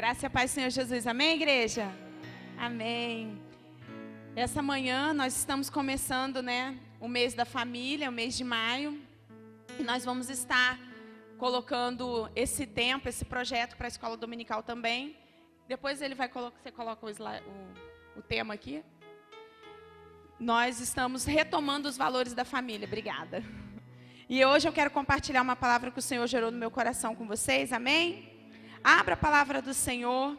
Graça e a paz do Senhor Jesus. Amém, igreja? Amém. Essa manhã nós estamos começando, o mês da família, o mês de maio. E nós vamos estar colocando esse tempo, esse projeto para a escola dominical também. Depois ele vai colocar, você coloca o tema aqui. Nós estamos retomando os valores da família. Obrigada. E hoje eu quero compartilhar uma palavra que o Senhor gerou no meu coração com vocês. Amém? Abra a palavra do Senhor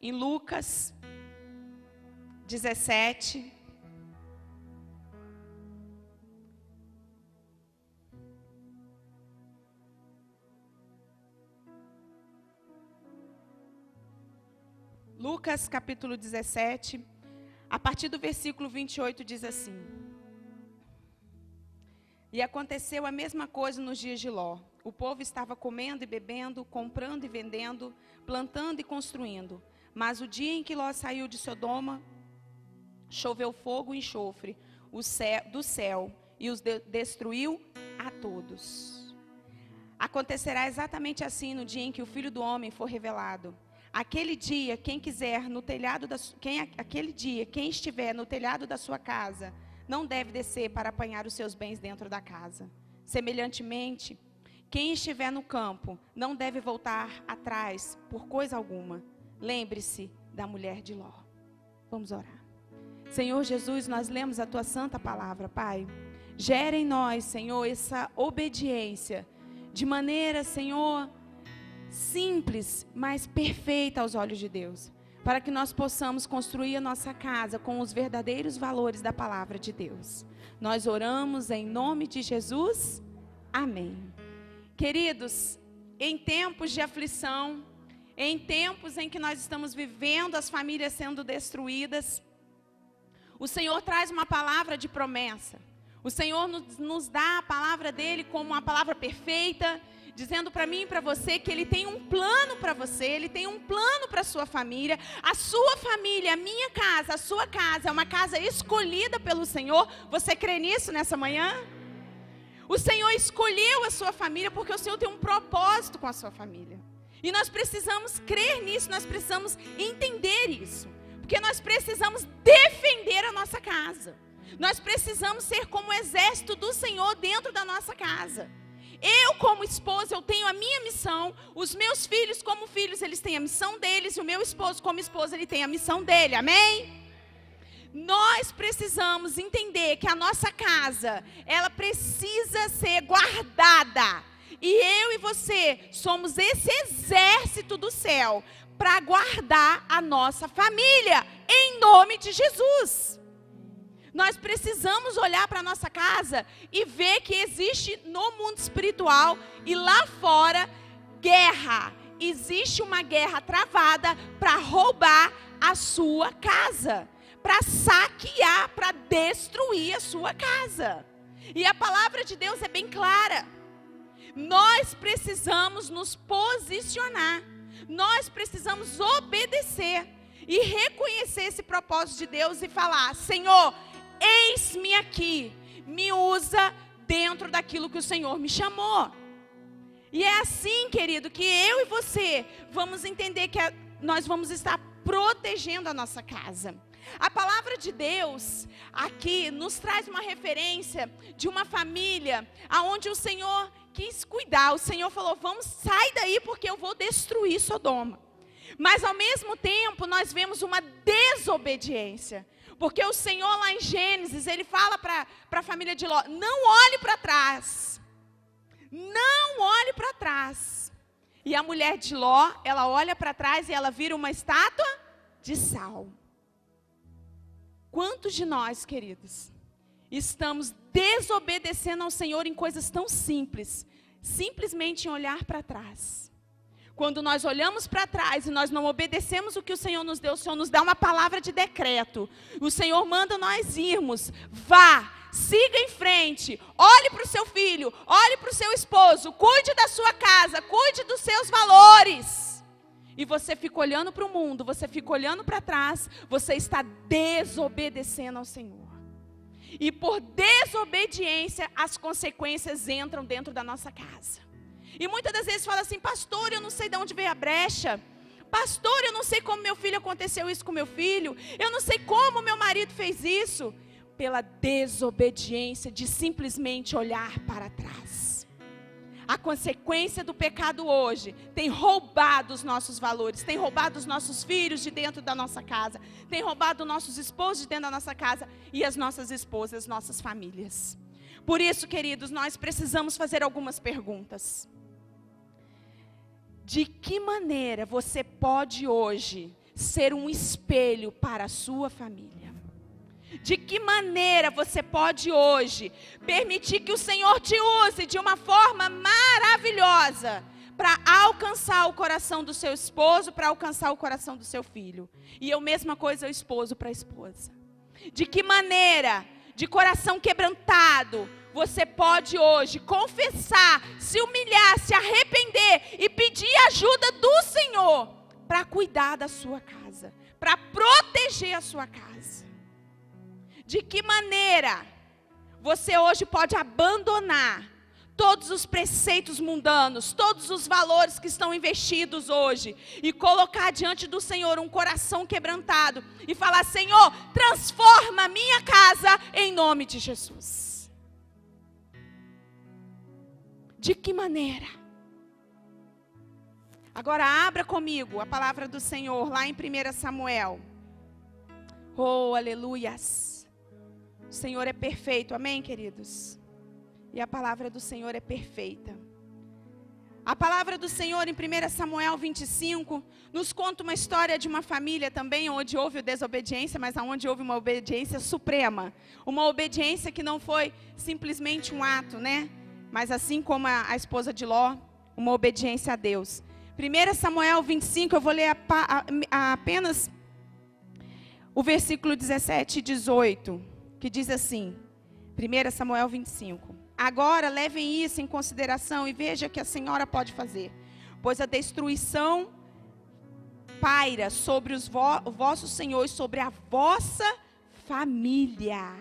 em Lucas 17. Lucas capítulo 17, a partir do versículo 28 diz assim: E aconteceu a mesma coisa nos dias de Ló. O povo estava comendo e bebendo, comprando e vendendo, plantando e construindo. Mas o dia em que Ló saiu de Sodoma, choveu fogo e enxofre do céu e os destruiu a todos. Acontecerá exatamente assim no dia em que o Filho do Homem for revelado. Aquele dia, quem estiver no telhado da sua casa, não deve descer para apanhar os seus bens dentro da casa. Semelhantemente, quem estiver no campo não deve voltar atrás por coisa alguma. Lembre-se da mulher de Ló. Vamos orar. Senhor Jesus, nós lemos a tua santa palavra, Pai. Gera em nós, Senhor, essa obediência de maneira, Senhor, simples, mas perfeita aos olhos de Deus, para que nós possamos construir a nossa casa com os verdadeiros valores da palavra de Deus. Nós oramos em nome de Jesus. Amém. Queridos, em tempos de aflição, em tempos em que nós estamos vivendo as famílias sendo destruídas, o Senhor traz uma palavra de promessa. O Senhor nos dá a palavra dele como uma palavra perfeita, dizendo para mim e para você que Ele tem um plano para você, Ele tem um plano para a sua família. A sua família, a minha casa, a sua casa é uma casa escolhida pelo Senhor. Você crê nisso nessa manhã? O Senhor escolheu a sua família porque o Senhor tem um propósito com a sua família. E nós precisamos crer nisso, nós precisamos entender isso. Porque nós precisamos defender a nossa casa. Nós precisamos ser como o exército do Senhor dentro da nossa casa. Eu, como esposa, eu tenho a minha missão. Os meus filhos, como filhos, eles têm a missão deles. E o meu esposo, como esposa, ele tem a missão dele. Amém? Nós precisamos entender que a nossa casa, ela precisa ser guardada. E eu e você somos esse exército do céu para guardar a nossa família, em nome de Jesus. Nós precisamos olhar para a nossa casa e ver que existe no mundo espiritual e lá fora guerra. Existe uma guerra travada para roubar a sua casa, para saquear, para destruir a sua casa. E a palavra de Deus é bem clara. Nós precisamos nos posicionar. Nós precisamos obedecer e reconhecer esse propósito de Deus e falar: Senhor, eis-me aqui, me usa dentro daquilo que o Senhor me chamou. E é assim, querido, que eu e você vamos entender que nós vamos estar protegendo a nossa casa. A palavra de Deus aqui nos traz uma referência de uma família onde o Senhor quis cuidar. O Senhor falou: sai daí porque eu vou destruir Sodoma. Mas ao mesmo tempo nós vemos uma desobediência. Porque o Senhor lá em Gênesis, Ele fala para a família de Ló: não olhe para trás. Não olhe para trás. E a mulher de Ló, ela olha para trás e ela vira uma estátua de sal. Quantos de nós, queridos, estamos desobedecendo ao Senhor em coisas tão simples, simplesmente em olhar para trás? Quando nós olhamos para trás e nós não obedecemos o que o Senhor nos deu, o Senhor nos dá uma palavra de decreto. O Senhor manda nós irmos. Vá, siga em frente, olhe para o seu filho, olhe para o seu esposo, cuide da sua casa, cuide dos seus valores. E você fica olhando para o mundo, você fica olhando para trás, você está desobedecendo ao Senhor. E por desobediência, as consequências entram dentro da nossa casa. E muitas das vezes fala assim: pastor, eu não sei de onde veio a brecha. Pastor, eu não sei como meu filho aconteceu isso com meu filho. Eu não sei como meu marido fez isso. Pela desobediência de simplesmente olhar para trás. A consequência do pecado hoje tem roubado os nossos valores, tem roubado os nossos filhos de dentro da nossa casa, tem roubado nossos esposos de dentro da nossa casa e as nossas esposas, nossas famílias. Por isso, queridos, nós precisamos fazer algumas perguntas. De que maneira você pode hoje ser um espelho para a sua família? De que maneira você pode hoje permitir que o Senhor te use de uma forma maravilhosa para alcançar o coração do seu esposo, para alcançar o coração do seu filho? E a mesma coisa o esposo para a esposa. De que maneira, de coração quebrantado, você pode hoje confessar, se humilhar, se arrepender e pedir ajuda do Senhor para cuidar da sua casa, para proteger a sua casa? De que maneira você hoje pode abandonar todos os preceitos mundanos, todos os valores que estão investidos hoje e colocar diante do Senhor um coração quebrantado e falar: Senhor, transforma a minha casa em nome de Jesus? De que maneira? Agora abra comigo a palavra do Senhor lá em 1 Samuel. Oh, aleluias. O Senhor é perfeito, amém, queridos? E a palavra do Senhor é perfeita. A palavra do Senhor em 1 Samuel 25 nos conta uma história de uma família também onde houve desobediência, mas onde houve uma obediência suprema. Uma obediência que não foi simplesmente um ato, né? Mas assim como a esposa de Ló, uma obediência a Deus. 1 Samuel 25, eu vou ler apenas o versículo 17 e 18, que diz assim, 1 Samuel 25. Agora levem isso em consideração e veja o que a senhora pode fazer. Pois a destruição paira sobre os vossos senhores, sobre a vossa família.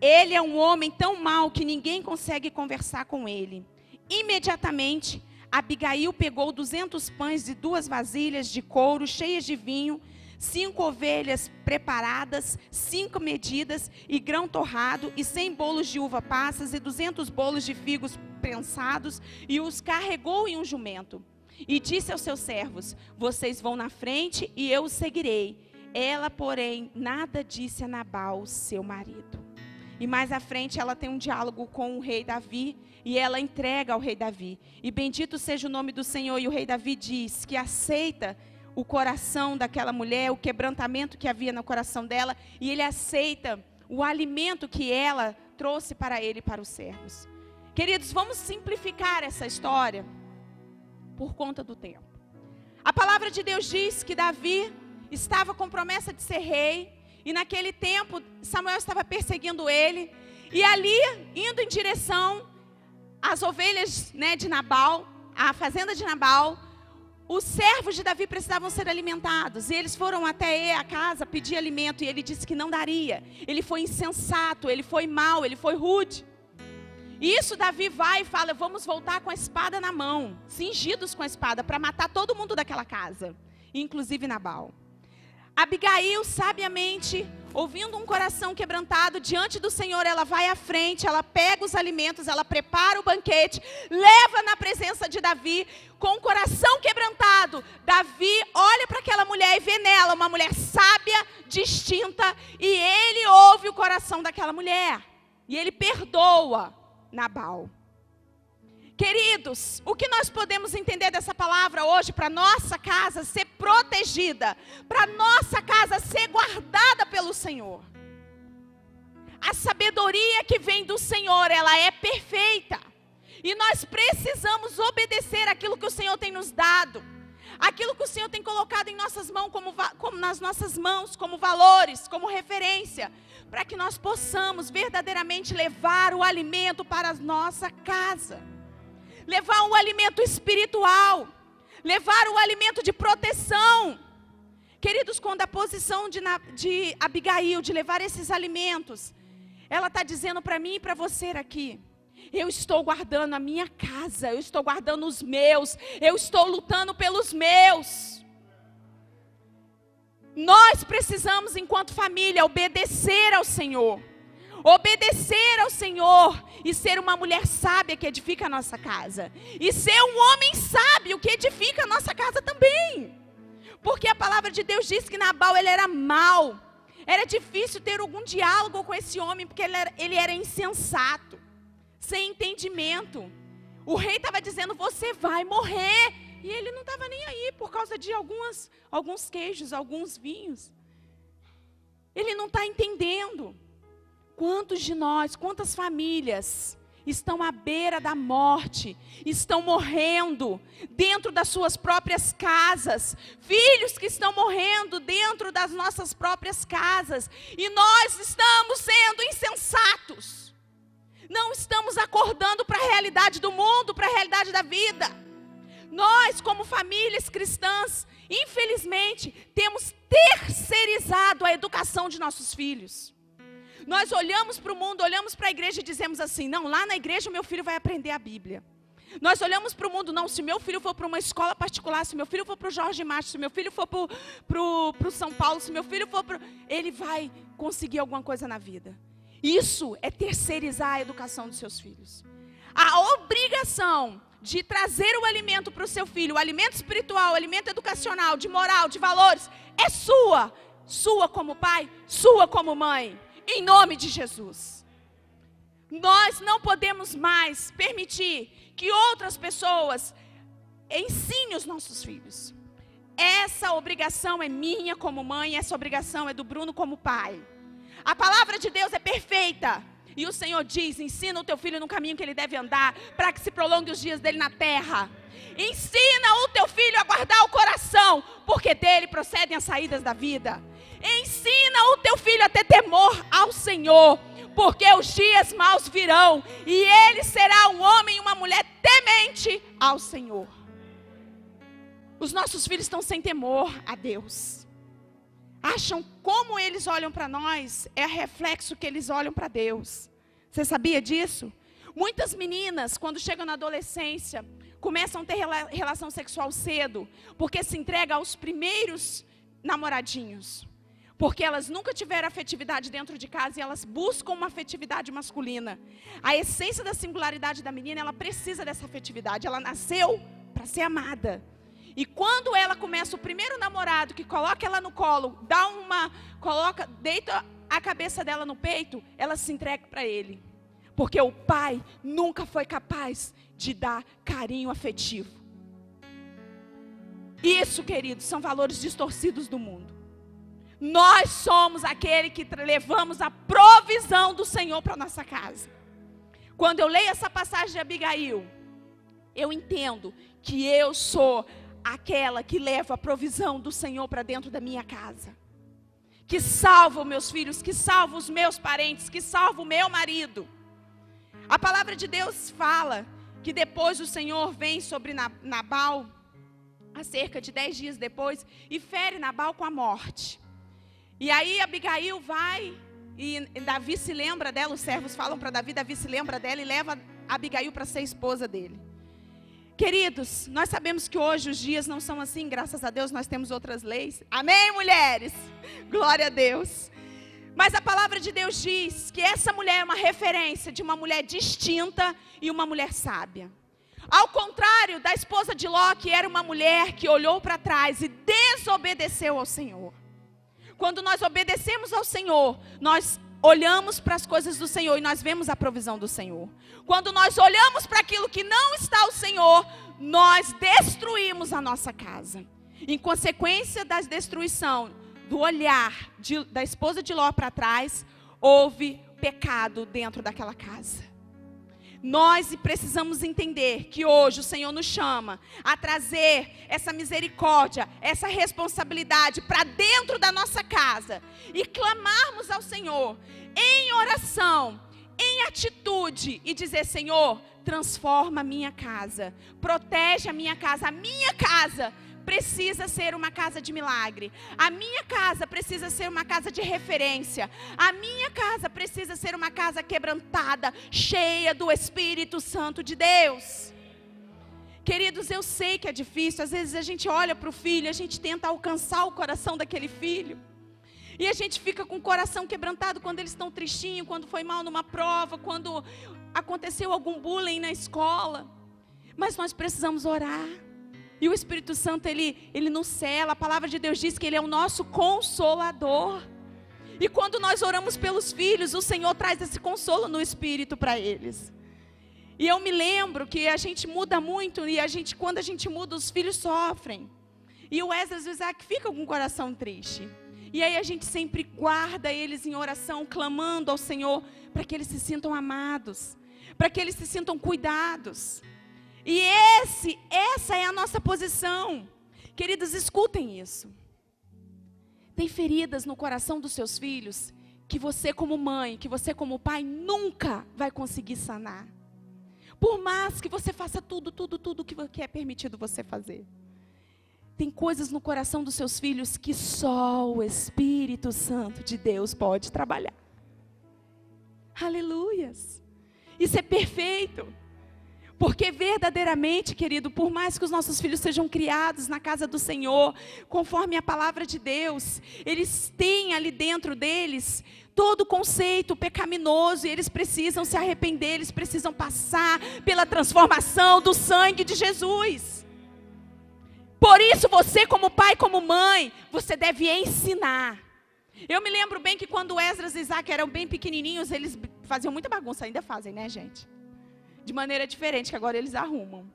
Ele é um homem tão mau que ninguém consegue conversar com ele. Imediatamente, Abigail pegou 200 pães e 2 vasilhas de couro cheias de vinho, 5 ovelhas preparadas, 5 medidas e grão torrado, e 100 bolos de uva passas e 200 bolos de figos prensados, e os carregou em um jumento. E disse aos seus servos: vocês vão na frente e eu os seguirei. Ela, porém, nada disse a Nabal, seu marido. E mais à frente ela tem um diálogo com o rei Davi, e ela entrega ao rei Davi. E bendito seja o nome do Senhor. E o rei Davi diz que aceita o coração daquela mulher, o quebrantamento que havia no coração dela, e ele aceita o alimento que ela trouxe para ele e para os servos. Queridos, vamos simplificar essa história por conta do tempo. A palavra de Deus diz que Davi estava com promessa de ser rei, e naquele tempo Samuel estava perseguindo ele, e ali, indo em direção às ovelhas, né, de Nabal, à fazenda de Nabal, os servos de Davi precisavam ser alimentados, e eles foram até a casa pedir alimento, e ele disse que não daria. Ele foi insensato, ele foi mau, ele foi rude. E isso Davi vai e fala: vamos voltar com a espada na mão, cingidos com a espada, para matar todo mundo daquela casa, inclusive Nabal. Abigail, sabiamente, ouvindo um coração quebrantado diante do Senhor, ela vai à frente, ela pega os alimentos, ela prepara o banquete, leva na presença de Davi, com o coração quebrantado. Davi olha para aquela mulher e vê nela uma mulher sábia, distinta, e ele ouve o coração daquela mulher, e ele perdoa Nabal. Queridos, o que nós podemos entender dessa palavra hoje para nossa casa ser protegida, para nossa casa ser guardada pelo Senhor? A sabedoria que vem do Senhor, ela é perfeita. E nós precisamos obedecer aquilo que o Senhor tem nos dado. Aquilo que o Senhor tem colocado em nossas mãos, como nas nossas mãos, como valores, como referência, para que nós possamos verdadeiramente levar o alimento para a nossa casa. Levar um alimento espiritual, levar um alimento de proteção. Queridos, quando a posição de Abigail, de levar esses alimentos, ela está dizendo para mim e para você aqui, Eu estou guardando a minha casa, eu estou guardando os meus, eu estou lutando pelos meus. Nós precisamos, enquanto família, obedecer ao Senhor. Obedecer ao Senhor e ser uma mulher sábia que edifica a nossa casa. E ser um homem sábio que edifica a nossa casa também. Porque a palavra de Deus diz que Nabal ele era mau. Era difícil ter algum diálogo com esse homem, porque ele era insensato, sem entendimento. O rei estava dizendo, você vai morrer. E ele não estava nem aí, por causa de alguns queijos, alguns vinhos. Ele não está entendendo. Quantos de nós, quantas famílias estão à beira da morte, estão morrendo dentro das suas próprias casas, filhos que estão morrendo dentro das nossas próprias casas, e nós estamos sendo insensatos, não estamos acordando para a realidade do mundo, para a realidade da vida. Nós, como famílias cristãs, infelizmente, temos terceirizado a educação de nossos filhos. Nós olhamos para o mundo, olhamos para a igreja e dizemos assim, não, lá na igreja o meu filho vai aprender a Bíblia. Nós olhamos para o mundo, não, se meu filho for para uma escola particular, se meu filho for para o Jorge Macho, se meu filho for para o São Paulo, se meu filho for para... ele vai conseguir alguma coisa na vida. Isso é terceirizar a educação dos seus filhos. A obrigação de trazer o alimento para o seu filho, o alimento espiritual, o alimento educacional, de moral, de valores, é sua. Sua como pai, sua como mãe. Em nome de Jesus. Nós não podemos mais permitir que outras pessoas ensinem os nossos filhos. Essa obrigação é minha como mãe, essa obrigação é do Bruno como pai. A palavra de Deus é perfeita. E o Senhor diz, ensina o teu filho no caminho que ele deve andar, para que se prolongue os dias dele na terra. Ensina o teu filho a guardar o coração, porque dele procedem as saídas da vida. Ensina o teu filho a ter temor ao Senhor, porque os dias maus virão, e ele será um homem e uma mulher temente ao Senhor. Os nossos filhos estão sem temor a Deus. Acham como eles olham para nós, é reflexo que eles olham para Deus. Você sabia disso? Muitas meninas, quando chegam na adolescência, começam a ter relação sexual cedo, porque se entregam aos primeiros namoradinhos. Porque elas nunca tiveram afetividade dentro de casa e elas buscam uma afetividade masculina. A essência da singularidade da menina, ela precisa dessa afetividade. Ela nasceu para ser amada. E quando ela começa o primeiro namorado que coloca ela no colo, deita a cabeça dela no peito, ela se entrega para ele. Porque o pai nunca foi capaz de dar carinho afetivo. Isso, queridos, são valores distorcidos do mundo. Nós somos aquele que levamos a provisão do Senhor para a nossa casa. Quando eu leio essa passagem de Abigail, eu entendo que eu sou aquela que leva a provisão do Senhor para dentro da minha casa. Que salva os meus filhos, que salva os meus parentes, que salva o meu marido. A palavra de Deus fala que depois o Senhor vem sobre Nabal, há cerca de 10 dias depois, e fere Nabal com a morte. E aí Abigail vai, e Davi se lembra dela, os servos falam para Davi, Davi se lembra dela e leva Abigail para ser esposa dele. Queridos, nós sabemos que hoje os dias não são assim, graças a Deus nós temos outras leis. Amém, mulheres? Glória a Deus. Mas a palavra de Deus diz que essa mulher é uma referência de uma mulher distinta e uma mulher sábia. Ao contrário da esposa de Ló, que era uma mulher que olhou para trás e desobedeceu ao Senhor. Quando nós obedecemos ao Senhor, nós olhamos para as coisas do Senhor e nós vemos a provisão do Senhor. Quando nós olhamos para aquilo que não está ao Senhor, nós destruímos a nossa casa. Em consequência da destruição, do olhar da esposa de Ló para trás, houve pecado dentro daquela casa. Nós precisamos entender que hoje o Senhor nos chama a trazer essa misericórdia, essa responsabilidade para dentro da nossa casa e clamarmos ao Senhor em oração, em atitude e dizer: Senhor, transforma a minha casa, protege a minha casa. A minha casa precisa ser uma casa de milagre. A minha casa precisa ser uma casa de referência. A minha casa precisa ser uma casa quebrantada, cheia do Espírito Santo de Deus. Queridos, eu sei que é difícil. Às vezes a gente olha para o filho, a gente tenta alcançar o coração daquele filho. E a gente fica com o coração quebrantado quando eles estão tristinhos, quando foi mal numa prova, quando aconteceu algum bullying na escola. Mas nós precisamos orar. E o Espírito Santo, ele nos cela. A palavra de Deus diz que Ele é o nosso consolador. E quando nós oramos pelos filhos, o Senhor traz esse consolo no Espírito para eles. E eu me lembro que a gente muda muito, e quando a gente muda, os filhos sofrem. E o Esdras e o Isaac ficam com o coração triste. E aí a gente sempre guarda eles em oração, clamando ao Senhor, para que eles se sintam amados, para que eles se sintam cuidados. E essa é a nossa posição. Queridos, escutem isso. Tem feridas no coração dos seus filhos que você como mãe, que você como pai nunca vai conseguir sanar. Por mais que você faça tudo que é permitido você fazer. Tem coisas no coração dos seus filhos que só o Espírito Santo de Deus pode trabalhar. Aleluias. Isso é perfeito. Porque verdadeiramente, querido, por mais que os nossos filhos sejam criados na casa do Senhor, conforme a palavra de Deus, eles têm ali dentro deles todo o conceito pecaminoso, e eles precisam se arrepender, eles precisam passar pela transformação do sangue de Jesus. Por isso você como pai, como mãe, você deve ensinar. Eu me lembro bem que quando Esdras e Isaac eram bem pequenininhos, eles faziam muita bagunça, ainda fazem, né, gente? De maneira diferente, que agora eles arrumam.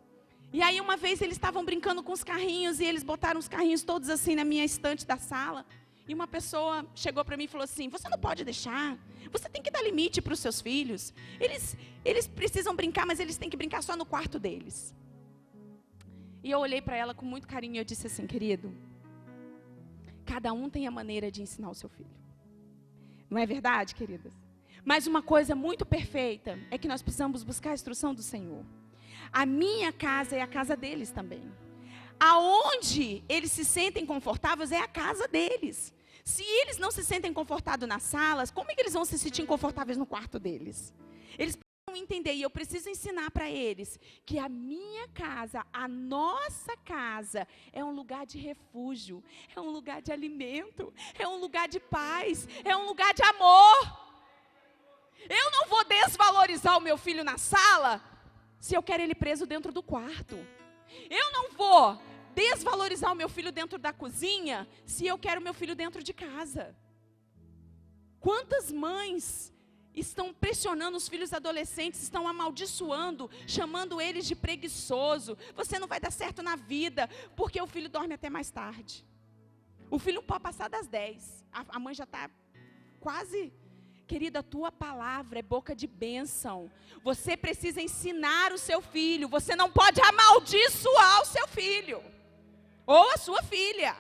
E aí uma vez eles estavam brincando com os carrinhos, e eles botaram os carrinhos todos assim na minha estante da sala. E uma pessoa chegou para mim e falou assim: você não pode deixar, você tem que dar limite para os seus filhos. Eles precisam brincar, mas eles têm que brincar só no quarto deles. E eu olhei para ela com muito carinho e eu disse assim: querido, cada um tem a maneira de ensinar o seu filho. Não é verdade, queridas? Mas uma coisa muito perfeita é que nós precisamos buscar a instrução do Senhor. A minha casa é a casa deles também. Aonde eles se sentem confortáveis é a casa deles. Se eles não se sentem confortáveis nas salas, como é que eles vão se sentir confortáveis no quarto deles? Eles precisam entender, e eu preciso ensinar para eles, que a minha casa, a nossa casa, é um lugar de refúgio, é um lugar de alimento, é um lugar de paz, é um lugar de amor. Eu não vou desvalorizar o meu filho na sala, se eu quero ele preso dentro do quarto. Eu não vou desvalorizar o meu filho dentro da cozinha, se eu quero o meu filho dentro de casa. Quantas mães estão pressionando os filhos adolescentes, estão amaldiçoando, chamando eles de preguiçoso. Você não vai dar certo na vida, porque o filho dorme até mais tarde. O filho pode passar das 10. A mãe já está quase... Querida, a tua palavra é boca de bênção. Você precisa ensinar o seu filho. Você não pode amaldiçoar o seu filho ou a sua filha.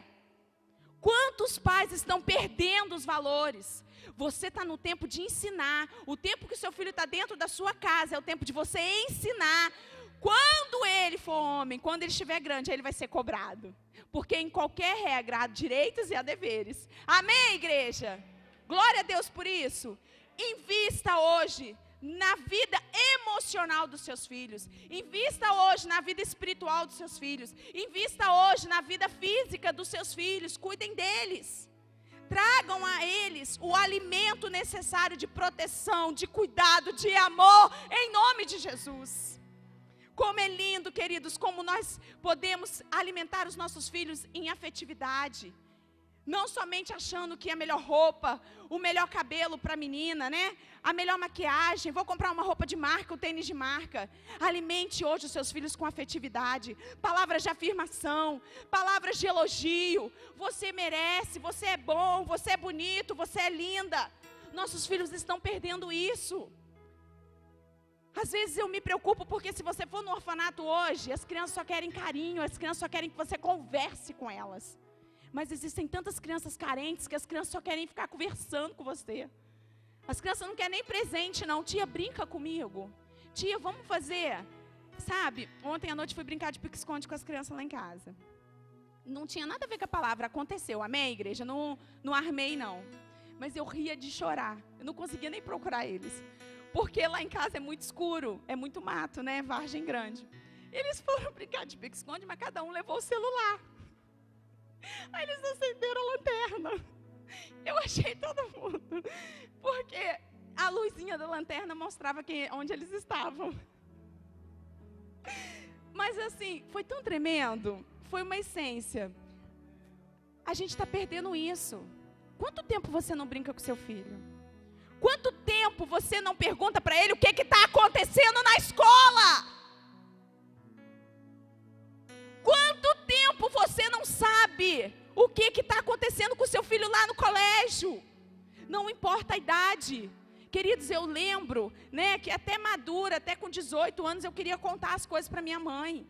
Quantos pais estão perdendo os valores? Você está no tempo de ensinar. O tempo que o seu filho está dentro da sua casa é o tempo de você ensinar. Quando ele for homem, quando ele estiver grande, ele vai ser cobrado. Porque em qualquer regra há direitos e há deveres. Amém, igreja? Glória a Deus por isso. Invista hoje na vida emocional dos seus filhos. Invista hoje na vida espiritual dos seus filhos. Invista hoje na vida física dos seus filhos. Cuidem deles. Tragam a eles o alimento necessário de proteção, de cuidado, de amor, em nome de Jesus. Como é lindo, queridos, como nós podemos alimentar os nossos filhos em afetividade. Não somente achando que a melhor roupa, o melhor cabelo para a menina, né? A melhor maquiagem, vou comprar uma roupa de marca, um tênis de marca. Alimente hoje os seus filhos com afetividade. Palavras de afirmação, palavras de elogio. Você merece, você é bom, você é bonito, você é linda. Nossos filhos estão perdendo isso. Às vezes eu me preocupo porque se você for no orfanato hoje, as crianças só querem carinho, as crianças só querem que você converse com elas. Mas existem tantas crianças carentes que as crianças só querem ficar conversando com você. As crianças não querem nem presente não. Tia, brinca comigo. tia, vamos fazer, sabe, ontem à noite fui brincar de pique-esconde com as crianças lá em casa. Não tinha nada a ver com a palavra, aconteceu, amém, igreja? Não armei, não. Mas eu ria de chorar, eu não conseguia nem procurar eles. Porque lá em casa é muito escuro, é muito mato, né, vargem grande. Eles foram brincar de pique-esconde, mas cada um levou o celular. Aí eles acenderam a lanterna. Eu achei todo mundo, porque a luzinha da lanterna mostrava onde eles estavam. Mas assim, foi tão tremendo, foi uma essência. A gente está perdendo isso. Quanto tempo você não brinca com seu filho? Quanto tempo você não pergunta para ele o que está acontecendo na escola? Quanto tempo você não sabe o que está acontecendo com o seu filho lá no colégio? Não importa a idade. Queridos, eu lembro, né, que até madura, até com 18 anos, eu queria contar as coisas para minha mãe.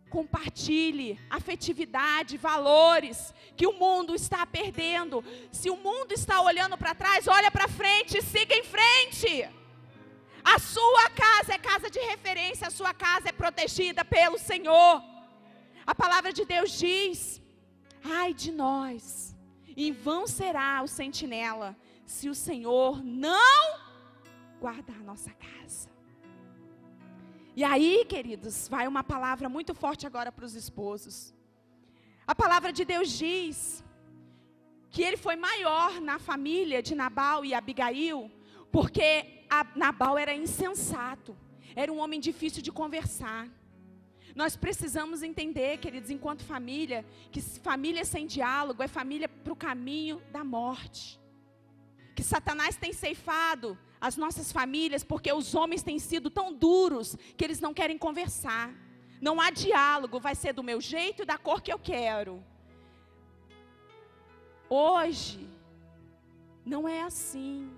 Compartilhe afetividade, valores que o mundo está perdendo. Se o mundo está olhando para trás, olha para frente, siga em frente. A sua casa é casa de referência, a sua casa é protegida pelo Senhor. A palavra de Deus diz: ai de nós, em vão será o sentinela, se o Senhor não guardar a nossa casa. E aí, queridos, vai uma palavra muito forte agora para os esposos. A palavra de Deus diz que ele foi maior na família de Nabal e Abigail, porque Nabal era insensato, era um homem difícil de conversar. Nós precisamos entender, queridos, enquanto família, que família sem diálogo é família para o caminho da morte. Que Satanás tem ceifado as nossas famílias porque os homens têm sido tão duros que eles não querem conversar. Não há diálogo, vai ser do meu jeito e da cor que eu quero. Hoje, não é assim.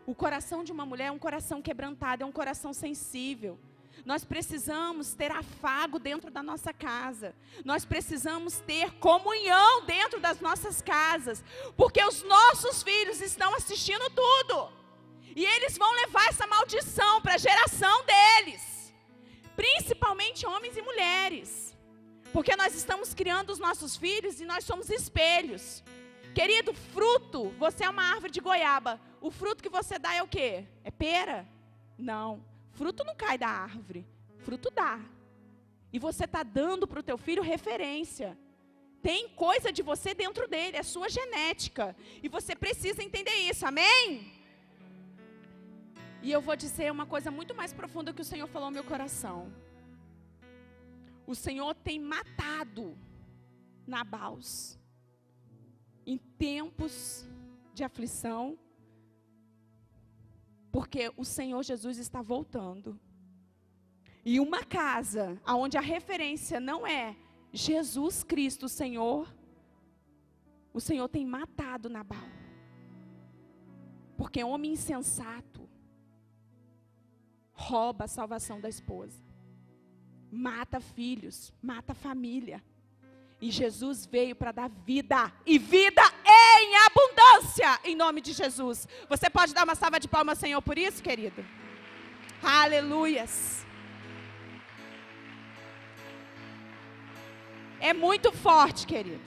O coração de uma mulher é um coração quebrantado, é um coração sensível. Nós precisamos ter afago dentro da nossa casa. Nós precisamos ter comunhão dentro das nossas casas. Porque os nossos filhos estão assistindo tudo. E eles vão levar essa maldição para a geração deles. Principalmente homens e mulheres. Porque nós estamos criando os nossos filhos e nós somos espelhos. Querido, fruto, você é uma árvore de goiaba. O fruto que você dá é o quê? É pera? Não. Fruto não cai da árvore, fruto dá. E você está dando para o teu filho referência. Tem coisa de você dentro dele, é sua genética. E você precisa entender isso, amém? E eu vou dizer uma coisa muito mais profunda que o Senhor falou no meu coração. O Senhor tem matado Nabais em tempos de aflição. Porque o Senhor Jesus está voltando. E uma casa onde a referência não é Jesus Cristo, o Senhor tem matado Nabal. Porque homem insensato rouba a salvação da esposa. Mata filhos, mata família. E Jesus veio para dar vida, e vida em abundância, em nome de Jesus. Você pode dar uma salva de palmas, Senhor, por isso, querido? Aleluias. É muito forte, querido.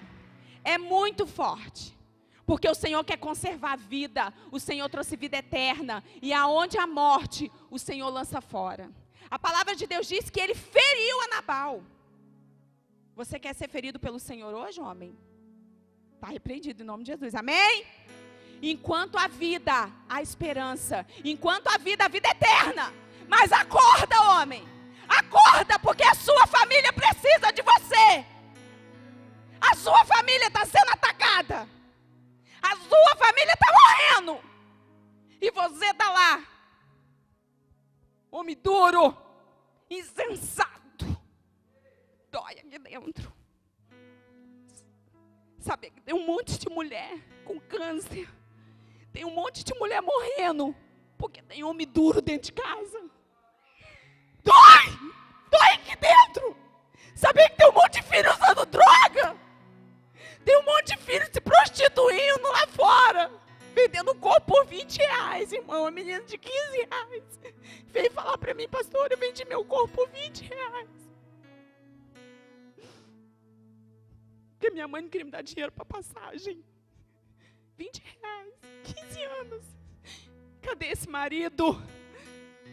É muito forte. Porque o Senhor quer conservar a vida. O Senhor trouxe vida eterna. E aonde há morte, o Senhor lança fora. A palavra de Deus diz que ele feriu a Nabal. Você quer ser ferido pelo Senhor hoje, homem? Está repreendido em nome de Jesus, amém? Enquanto há vida, há esperança. Enquanto há vida é eterna. Mas acorda, homem. Acorda, porque a sua família precisa de você. A sua família está sendo atacada. A sua família está morrendo. E você está lá. Homem duro. Insensato. Dói aqui dentro. Sabe que tem um monte de mulher com câncer. Tem um monte de mulher morrendo. Porque tem homem duro dentro de casa. Dói! Dói aqui dentro. Sabe que tem um monte de filho usando droga. Tem um monte de filho se prostituindo lá fora. Vendendo um corpo por R$20, irmão. Uma menina de R$15. Veio falar pra mim, porque minha mãe não queria me dar dinheiro para passagem. 20 reais, 15 anos. Cadê esse marido?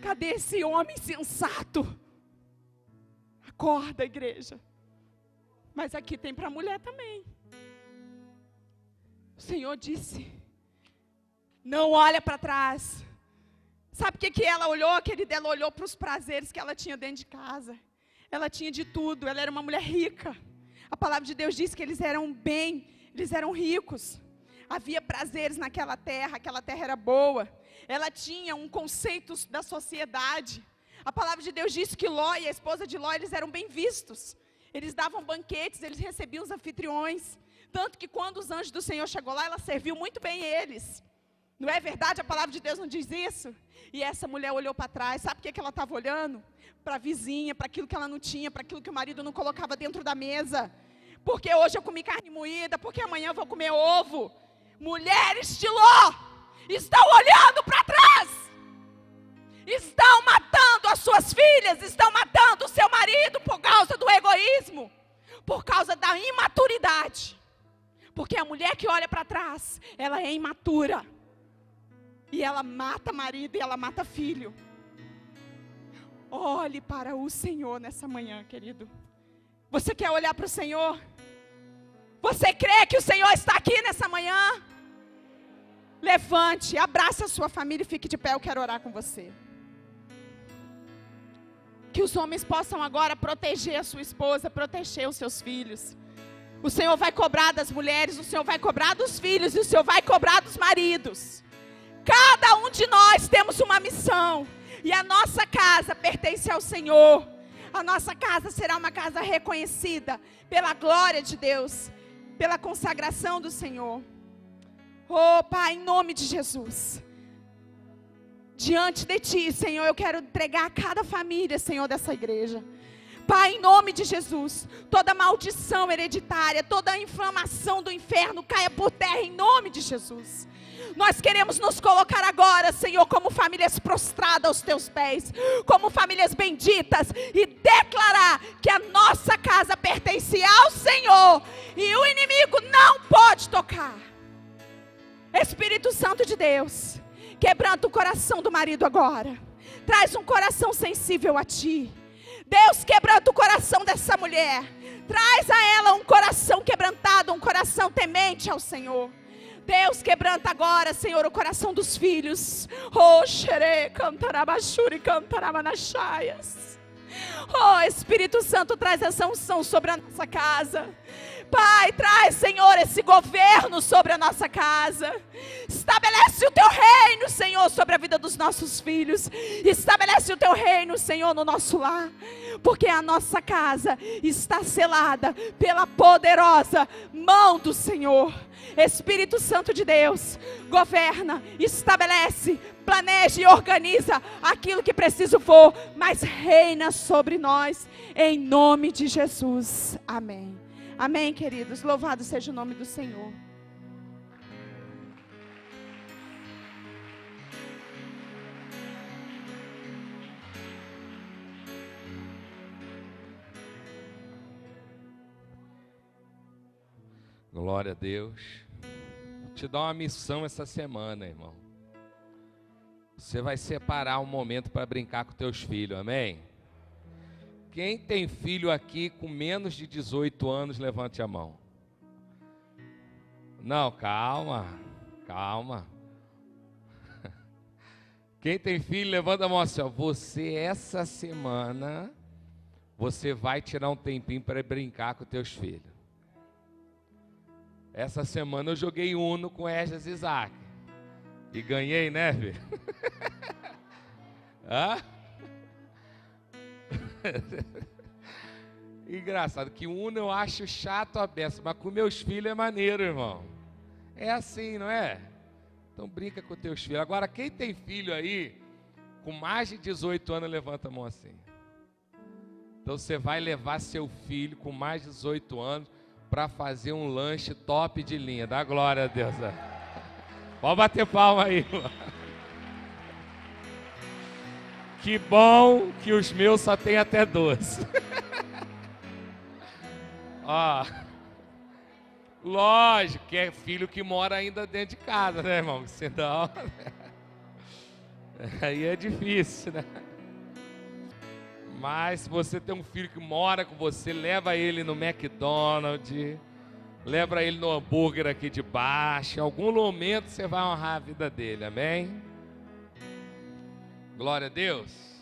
Cadê esse homem sensato? Acorda, igreja. Mas aqui tem para a mulher também. O Senhor disse, não olha para trás. Sabe o que ela olhou, querida? Ela olhou para os prazeres que ela tinha dentro de casa. Ela tinha de tudo, ela era uma mulher rica. A palavra de Deus diz que eles eram eles eram ricos. Havia prazeres naquela terra, aquela terra era boa. Ela tinha um conceito da sociedade. A palavra de Deus diz que Ló e a esposa de Ló, eles eram bem vistos. Eles davam banquetes, eles recebiam os anfitriões. Tanto que quando os anjos do Senhor chegou lá, ela serviu muito bem eles. Não é verdade? A palavra de Deus não diz isso? E essa mulher olhou para trás, sabe o que ela estava olhando? Para a vizinha, para aquilo que ela não tinha, para aquilo que o marido não colocava dentro da mesa. Porque hoje eu comi carne moída, porque amanhã eu vou comer ovo. Mulheres de Ló estão olhando para trás. Estão matando as suas filhas, estão matando o seu marido por causa do egoísmo, por causa da imaturidade. Porque a mulher que olha para trás, ela é imatura. E ela mata marido e ela mata filho. Olhe para o Senhor nessa manhã, querido. Você quer olhar para o Senhor? Você crê que o Senhor está aqui nessa manhã? Levante, abrace a sua família e fique de pé, eu quero orar com você. Que os homens possam agora proteger a sua esposa, proteger os seus filhos. O Senhor vai cobrar das mulheres, o Senhor vai cobrar dos filhos e o Senhor vai cobrar dos maridos. Cada um de nós temos uma missão. E a nossa casa pertence ao Senhor. A nossa casa será uma casa reconhecida pela glória de Deus, pela consagração do Senhor. Oh, Pai, em nome de Jesus. Diante de Ti, Senhor, eu quero entregar a cada família, Senhor, dessa igreja. Pai, em nome de Jesus, toda maldição hereditária, toda inflamação do inferno caia por terra em nome de Jesus. Nós queremos nos colocar agora, Senhor, como famílias prostradas aos Teus pés, como famílias benditas, e declarar que a nossa casa pertence ao Senhor, e o inimigo não pode tocar. Espírito Santo de Deus, quebranta o coração do marido agora, traz um coração sensível a Ti. Deus, quebranta o coração dessa mulher, traz a ela um coração quebrantado, um coração temente ao Senhor. Deus, quebranta agora, Senhor, o coração dos filhos. Oh, xere, cantarabachuri, cantaramanachaias. Oh, Espírito Santo, traz essa unção sobre a nossa casa. Pai, traz, Senhor, esse governo sobre a nossa casa. Estabelece o Teu reino, Senhor, sobre a vida dos nossos filhos. Estabelece o Teu reino, Senhor, no nosso lar. Porque a nossa casa está selada pela poderosa mão do Senhor. Espírito Santo de Deus, governa, estabelece, planeja e organiza aquilo que preciso for, mas reina sobre nós, em nome de Jesus. Amém. Amém, queridos. Louvado seja o nome do Senhor. Glória a Deus. Vou te dar uma missão essa semana, irmão. Você vai separar um momento para brincar com teus filhos, amém? Quem tem filho aqui com menos de 18 anos, levante a mão. Não, calma, calma. Quem tem filho, levanta a mão assim, ó. Você, essa semana, você vai tirar um tempinho para brincar com teus filhos. Essa semana eu joguei Uno com Esdras e Isaac. E ganhei, né, filho? Hã? Engraçado que Uno eu acho chato a beça, mas com meus filhos é maneiro, irmão. É assim, não é? Então brinca com teus filhos. Agora, quem tem filho aí, com mais de 18 anos, levanta a mão assim. Então você vai levar seu filho com mais de 18 anos para fazer um lanche top de linha. Dá glória a Deus. Pode bater palma aí. Que bom que os meus só tem até 12. Ó, Lógico que é filho que mora ainda dentro de casa, né, irmão? Senão, aí é difícil, né? Mas se você tem um filho que mora com você, leva ele no McDonald's, leva ele no hambúrguer aqui de baixo. Em algum momento você vai honrar a vida dele, amém? Glória a Deus.